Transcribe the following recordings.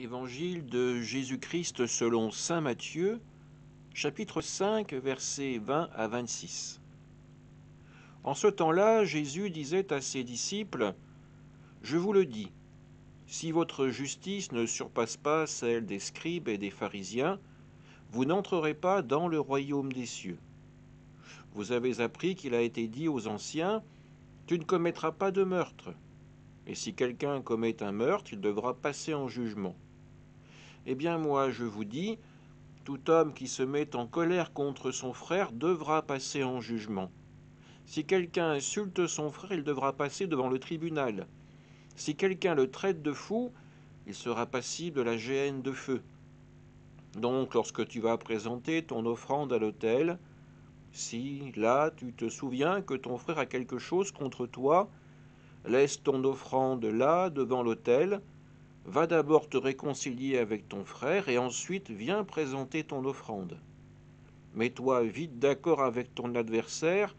Évangile de Jésus-Christ selon saint Matthieu, chapitre 5, versets 20 à 26. En ce temps-là, Jésus disait à ses disciples, « Je vous le dis, si votre justice ne surpasse pas celle des scribes et des pharisiens, vous n'entrerez pas dans le royaume des cieux. Vous avez appris qu'il a été dit aux anciens, « Tu ne commettras pas de meurtre. » Et si quelqu'un commet un meurtre, il devra passer en jugement. Eh bien moi, je vous dis, tout homme qui se met en colère contre son frère devra passer en jugement. Si quelqu'un insulte son frère, il devra passer devant le tribunal. Si quelqu'un le traite de fou, il sera passible de la géhenne de feu. Donc, lorsque tu vas présenter ton offrande à l'autel, si là tu te souviens que ton frère a quelque chose contre toi, laisse ton offrande là devant l'autel. Va d'abord te réconcilier avec ton frère et ensuite viens présenter ton offrande. Mets-toi vite d'accord avec ton adversaire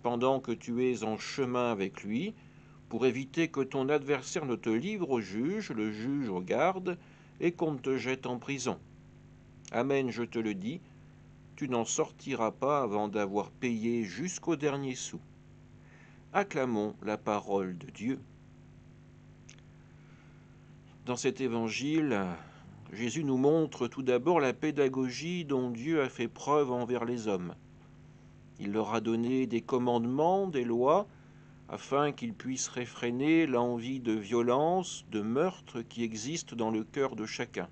pendant que tu es en chemin avec lui, pour éviter que ton adversaire ne te livre au juge, le juge aux gardes, et qu'on ne te jette en prison. Amen, je te le dis, tu n'en sortiras pas avant d'avoir payé jusqu'au dernier sou. Acclamons la parole de Dieu. Dans cet évangile, Jésus nous montre tout d'abord la pédagogie dont Dieu a fait preuve envers les hommes. Il leur a donné des commandements, des lois, afin qu'ils puissent réfréner l'envie de violence, de meurtre qui existe dans le cœur de chacun.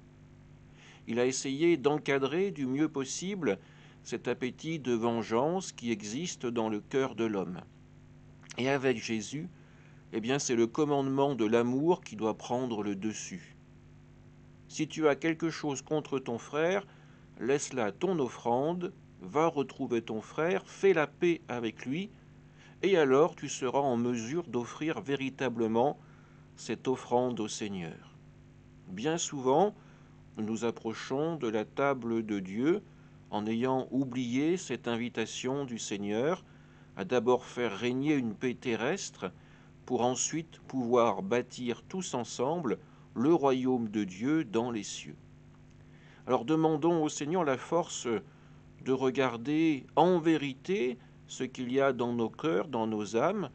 Il a essayé d'encadrer du mieux possible cet appétit de vengeance qui existe dans le cœur de l'homme. Et avec Jésus, eh bien, c'est le commandement de l'amour qui doit prendre le dessus. Si tu as quelque chose contre ton frère, laisse là ton offrande, va retrouver ton frère, fais la paix avec lui, et alors tu seras en mesure d'offrir véritablement cette offrande au Seigneur. Bien souvent, nous nous approchons de la table de Dieu en ayant oublié cette invitation du Seigneur à d'abord faire régner une paix terrestre pour ensuite pouvoir bâtir tous ensemble le royaume de Dieu dans les cieux. Alors demandons au Seigneur la force de regarder en vérité ce qu'il y a dans nos cœurs, dans nos âmes,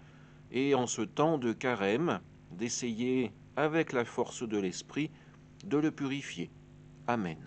et en ce temps de carême, d'essayer, avec la force de l'Esprit, de le purifier. Amen.